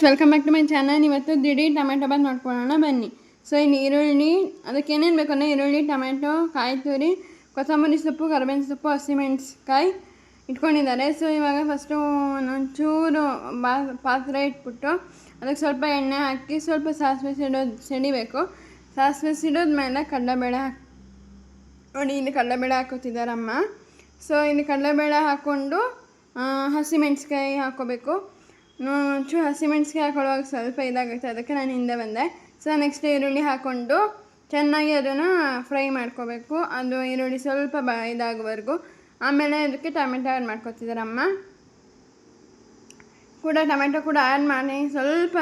Welcome back to my channel. ಇವತ್ತು ದಿಢೀರ್ tomato Baat ನೋಡ್ಕೊಳ್ಳೋಣ ಬನ್ನಿ. ಸೊ ಇಲ್ಲಿ ಈರುಳ್ಳಿ, ಅದಕ್ಕೆ ಏನೇನು ಬೇಕು ಅಂದರೆ ಈರುಳ್ಳಿ, ಟೊಮೆಟೊ, ಕಾಯಿ ತುರಿ, ಕೊತ್ತಂಬರಿ ಸೊಪ್ಪು, ಕರಿಬೇವಿನ ಸೊಪ್ಪು, ಹಸಿಮೆಣಸಿಕಾಯಿ ಇಟ್ಕೊಂಡಿದ್ದಾರೆ. ಸೊ ಇವಾಗ ಫಸ್ಟು ಒಂಚೂರು ಪಾತ್ರೆ ಇಟ್ಬಿಟ್ಟು ಅದಕ್ಕೆ ಸ್ವಲ್ಪ ಎಣ್ಣೆ ಹಾಕಿ ಸ್ವಲ್ಪ ಸಾಸಿವೆ ಸಿಡಿಬೇಕು. ಸಾಸಿವೆ ಸಿಡಿದ್ಮೇಲೆ ಕಡಲೆಬೇಳೆ ನೋಡಿ, ಇಲ್ಲಿ ಕಡಲೆಬೇಳೆ ಹಾಕೋತಿದ್ದಾರಮ್ಮ. ಸೊ ಇಲ್ಲಿ ಕಡಲೆಬೇಳೆ ಹಾಕ್ಕೊಂಡು ಹಸಿಮೆಣಸಿಕಾಯಿ ಹಾಕ್ಕೋಬೇಕು. ಒಂಚೂರು ಹಸಿಮೆಣಸಿಕಾಯಿ ಹಾಕೊಳ್ಳುವಾಗ ಸ್ವಲ್ಪ ಇದಾಗುತ್ತೆ, ಅದಕ್ಕೆ ನಾನು ಹಿಂದೆ ಬಂದೆ. ಸೊ ನೆಕ್ಸ್ಟ್ ಈರುಳ್ಳಿ ಹಾಕ್ಕೊಂಡು ಚೆನ್ನಾಗಿ ಅದನ್ನು ಫ್ರೈ ಮಾಡ್ಕೋಬೇಕು. ಅದು ಈರುಳ್ಳಿ ಸ್ವಲ್ಪ ಇದಾಗುವವರೆಗೂ. ಆಮೇಲೆ ಅದಕ್ಕೆ ಟೊಮೆಟೊ ಆ್ಯಡ್ ಮಾಡ್ಕೊತಿದ್ದಾರಮ್ಮ. ಟೊಮೆಟೊ ಕೂಡ ಆ್ಯಡ್ ಮಾಡಿ ಸ್ವಲ್ಪ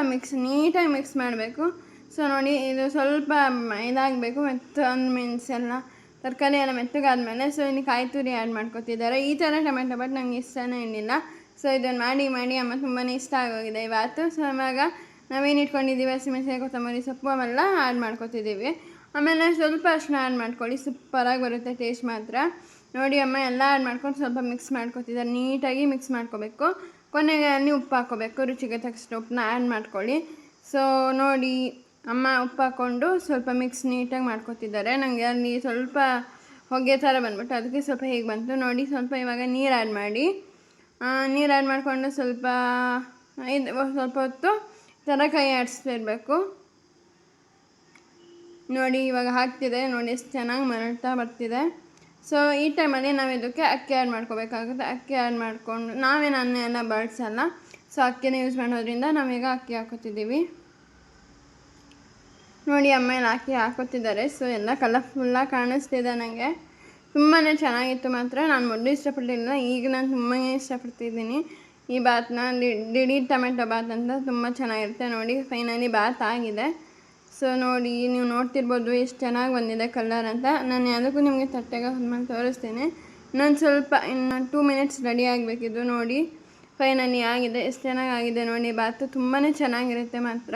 ನೀಟಾಗಿ ಮಿಕ್ಸ್ ಮಾಡಬೇಕು. ಸೊ ನೋಡಿ, ಇದು ಸ್ವಲ್ಪ ಇದಾಗಬೇಕು, ಮೆತ್ತೊಂದು ಮೀನ್ಸ್ ಎಲ್ಲ ತರಕಾರಿ ಎಲ್ಲ ಮೆತ್ತಗಾದ್ಮೇಲೆ ಸೊ ಇಲ್ಲಿ ಕಾಯಿ ತುರಿ ಆ್ಯಡ್ ಮಾಡ್ಕೊತಿದ್ದಾರೆ. ಈ ಥರ ಟೊಮೆಟೊ ಬಾತ್ ನನಗೆ ಇಷ್ಟನೇ ಇರಲಿಲ್ಲ. ಸೊ ಇದನ್ನು ಮಾಡಿ ಅಮ್ಮ ತುಂಬಾ ಇಷ್ಟ ಆಗೋಗಿದೆ ಇವತ್ತು. ಸೊ ಇವಾಗ ನಾವೇನು ಇಟ್ಕೊಂಡಿದ್ದೀವಿ, ಹಸಿಮೆಣಸಿನಕಾಯಿ, ಕೊತ್ತಂಬರಿ ಸೊಪ್ಪು ಅವೆಲ್ಲ ಆ್ಯಡ್ ಮಾಡ್ಕೊತಿದ್ದೀವಿ. ಆಮೇಲೆ ಸ್ವಲ್ಪ ಅರಿಶಿನ ಆ್ಯಡ್ ಮಾಡ್ಕೊಳ್ಳಿ, ಸೂಪರಾಗಿ ಬರುತ್ತೆ ಟೇಸ್ಟ್ ಮಾತ್ರ. ನೋಡಿ ಅಮ್ಮ ಎಲ್ಲ ಆ್ಯಡ್ ಮಾಡ್ಕೊಂಡು ಸ್ವಲ್ಪ ಮಿಕ್ಸ್ ಮಾಡ್ಕೊತಿದ್ದಾರೆ. ನೀಟಾಗಿ ಮಿಕ್ಸ್ ಮಾಡ್ಕೋಬೇಕು. ಕೊನೆಗೆ ಅಲ್ಲಿ ಉಪ್ಪು ಹಾಕ್ಕೋಬೇಕು, ರುಚಿಗೆ ತಕ್ಕಷ್ಟು ಉಪ್ಪನ್ನ ಆ್ಯಡ್ ಮಾಡ್ಕೊಳ್ಳಿ. ಸೊ ನೋಡಿ ಅಮ್ಮ ಉಪ್ಪು ಹಾಕ್ಕೊಂಡು ಸ್ವಲ್ಪ ಮಿಕ್ಸ್ ನೀಟಾಗಿ ಮಾಡ್ಕೊತಿದ್ದಾರೆ. ನನಗೆ ಅಲ್ಲಿ ಸ್ವಲ್ಪ ಹೊಗೆ ಥರ ಬಂದ್ಬಿಟ್ಟು ಅದಕ್ಕೆ ಸ್ವಲ್ಪ ಹೇಗೆ ಬಂತು ನೋಡಿ. ಸ್ವಲ್ಪ ಇವಾಗ ನೀರು ಆ್ಯಡ್ ಮಾಡಿ, ನೀರು ಆ್ಯಡ್ ಮಾಡಿಕೊಂಡು ಸ್ವಲ್ಪ ಹೊತ್ತು ಥರ ಕೈ ಆಡಿಸ್ತಿರ್ಬೇಕು. ನೋಡಿ ಇವಾಗ ಹಾಕ್ತಿದೆ, ನೋಡಿ ಎಷ್ಟು ಚೆನ್ನಾಗಿ ಮರಳ್ತಾ ಬರ್ತಿದೆ. ಸೊ ಈ ಟೈಮಲ್ಲಿ ನಾವು ಇದಕ್ಕೆ ಅಕ್ಕಿ ಆ್ಯಡ್ ಮಾಡ್ಕೋಬೇಕಾಗುತ್ತೆ. ಅಕ್ಕಿ ಆ್ಯಡ್ ಮಾಡಿಕೊಂಡು ನಾವೇನು ಅನ್ನ ಎಲ್ಲ ಬಳಸಲ್ಲ, ಸೊ ಅಕ್ಕಿನ ಯೂಸ್ ಮಾಡೋದ್ರಿಂದ ನಾವೀಗ ಅಕ್ಕಿ ಹಾಕೋತಿದ್ದೀವಿ. ನೋಡಿ ಅಮ್ಮ ಎಲ್ಲ ಅಕ್ಕಿ ಹಾಕೋತಿದ್ದಾರೆ. ಸೊ ಎಲ್ಲ ಕಲರ್ಫುಲ್ಲಾಗಿ ಕಾಣಿಸ್ತಿದೆ. ನನಗೆ ತುಂಬಾ ಚೆನ್ನಾಗಿತ್ತು ಮಾತ್ರ. ನಾನು ಮೊದಲು ಇಷ್ಟಪಟ್ಟಿಲ್ಲ, ಈಗ ನಾನು ತುಂಬಾ ಇಷ್ಟಪಡ್ತಿದ್ದೀನಿ ಈ ಬಾತನ್ನ. ದಿಢೀರ್ ಟೊಮೆಟೊ ಬಾತ್ ಅಂತ ತುಂಬ ಚೆನ್ನಾಗಿರುತ್ತೆ. ನೋಡಿ ಫೈನಲಿ ಬಾತ್ ಆಗಿದೆ. ಸೊ ನೋಡಿ ನೀವು ನೋಡ್ತಿರ್ಬೋದು ಎಷ್ಟು ಚೆನ್ನಾಗಿ ಬಂದಿದೆ ಕಲರ್ ಅಂತ. ನಾನು ಯಾವುದಕ್ಕೂ ನಿಮಗೆ ತಟ್ಟೆಗೆ ಹೊಂದ್ಮೇಲೆ ತೋರಿಸ್ತೀನಿ. ಇನ್ನು 2 ಮಿನಿಟ್ಸ್ ರೆಡಿ ಆಗಬೇಕಿದ್ದು. ನೋಡಿ ಫೈನಲಿ ಆಗಿದೆ, ಎಷ್ಟು ಚೆನ್ನಾಗಾಗಿದೆ ನೋಡಿ ಬಾತು. ತುಂಬಾ ಚೆನ್ನಾಗಿರುತ್ತೆ ಮಾತ್ರ.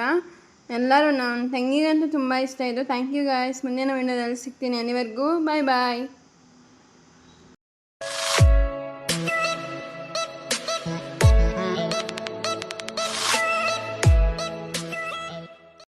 ಎಲ್ಲರೂ ನನ್ನ ತಂಗಿಗಂತೂ ತುಂಬ ಇಷ್ಟ ಇದು. Thank you guys. ಮುಂದಿನ ವಿಡಿಯೋದಲ್ಲಿ ಸಿಗ್ತೀನಿ. ಅಲ್ಲಿವರೆಗೂ ಬಾಯ್.